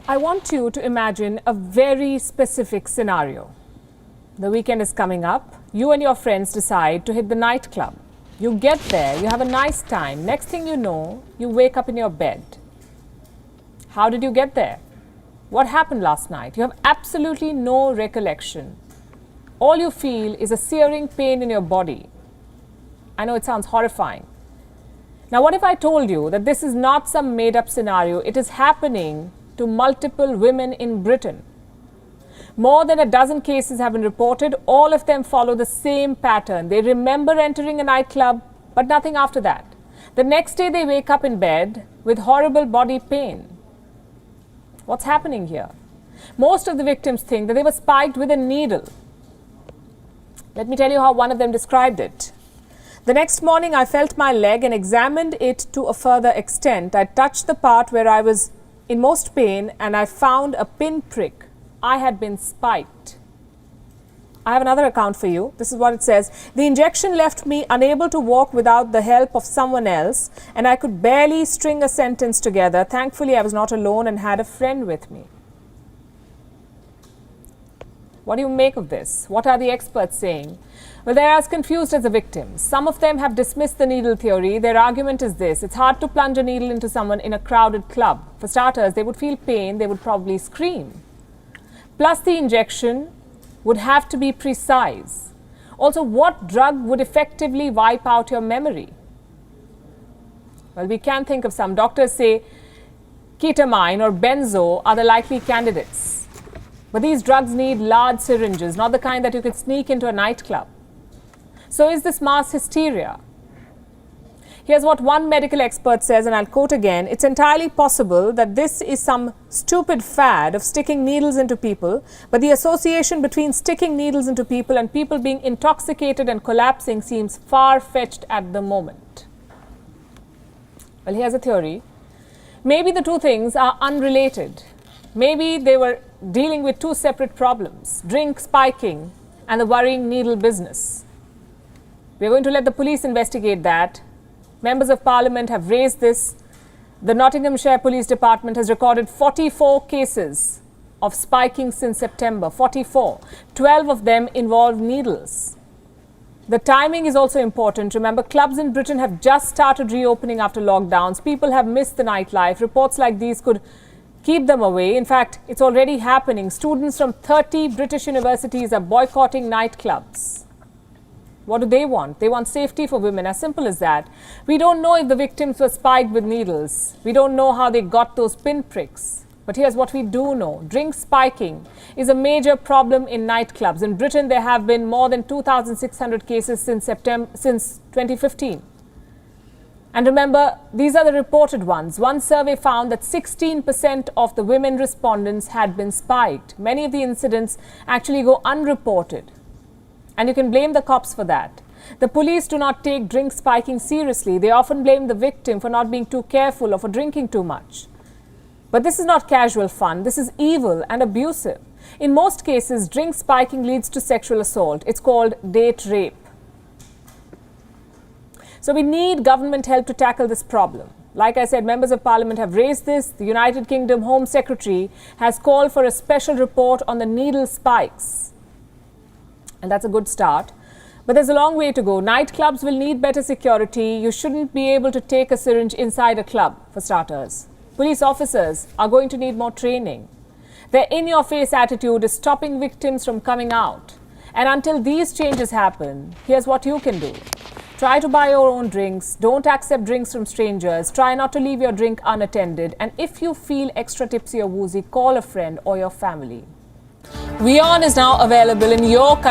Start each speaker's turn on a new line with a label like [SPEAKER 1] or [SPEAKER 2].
[SPEAKER 1] I want you to imagine a very specific scenario. The weekend is coming up. You and your friends decide to hit the nightclub. You get there, you have a nice time. Next thing you know, you wake up in your bed. How did you get there? What happened last night? You have absolutely no recollection. All you feel is a searing pain in your body. I know it sounds horrifying. Now, what if I told you that this is not some made-up scenario? It is happening to multiple women in Britain. More than a dozen cases have been reported. All of them follow the same pattern. They remember entering a nightclub, but nothing after that. The next day they wake up in bed with horrible body pain. What's happening here? Most of the victims think that they were spiked with a needle. Let me tell you how one of them described it. The next morning I felt my leg and examined it to a further extent. I touched the part where I was in most pain and I found a pinprick. I had been spiked. I have another account for you. This is what it says. The injection left me unable to walk without the help of someone else, and I could barely string a sentence together. Thankfully, I was not alone and had a friend with me. What do you make of this? What are the experts saying? Well, they're as confused as the victims. Some of them have dismissed the needle theory. Their argument is this: it's hard to plunge a needle into someone in a crowded club. For starters, they would feel pain, they would probably scream. Plus, the injection would have to be precise. Also, what drug would effectively wipe out your memory? Well, we can think of some. Doctors say ketamine or benzo are the likely candidates. But these drugs need large syringes, not the kind that you could sneak into a nightclub. So is this mass hysteria? Here's what one medical expert says, and I'll quote again. It's entirely possible that this is some stupid fad of sticking needles into people, but the association between sticking needles into people and people being intoxicated and collapsing seems far-fetched at the moment. Well, here's a theory. Maybe the two things are unrelated. Maybe they were dealing with two separate problems: drink spiking and the worrying needle business. We're going to let the police investigate that. Members of Parliament have raised this. The Nottinghamshire Police Department has recorded 44 cases of spiking since September. 44. 12 of them involve needles. The timing is also important. Remember, clubs in Britain have just started reopening after lockdowns. People have missed the nightlife. Reports like these could keep them away. In fact, it's already happening. Students from 30 British universities are boycotting nightclubs. What do they want? They want safety for women, as simple as that. We don't know if the victims were spiked with needles. We don't know how they got those pinpricks. But here's what we do know. Drink spiking is a major problem in nightclubs. In Britain, there have been more than 2,600 cases since 2015. And remember, these are the reported ones. One survey found that 16% of the women respondents had been spiked. Many of the incidents actually go unreported. And you can blame the cops for that. The police do not take drink spiking seriously. They often blame the victim for not being too careful or for drinking too much. But this is not casual fun. This is evil and abusive. In most cases, drink spiking leads to sexual assault. It's called date rape. So we need government help to tackle this problem. Like I said, members of Parliament have raised this. The United Kingdom Home Secretary has called for a special report on the needle spikes. And that's a good start. But there's a long way to go. Nightclubs will need better security. You shouldn't be able to take a syringe inside a club, for starters. Police officers are going to need more training. Their in-your-face attitude is stopping victims from coming out. And until these changes happen, here's what you can do. Try to buy your own drinks. Don't accept drinks from strangers. Try not to leave your drink unattended. And if you feel extra tipsy or woozy, call a friend or your family. WION is now available in your country.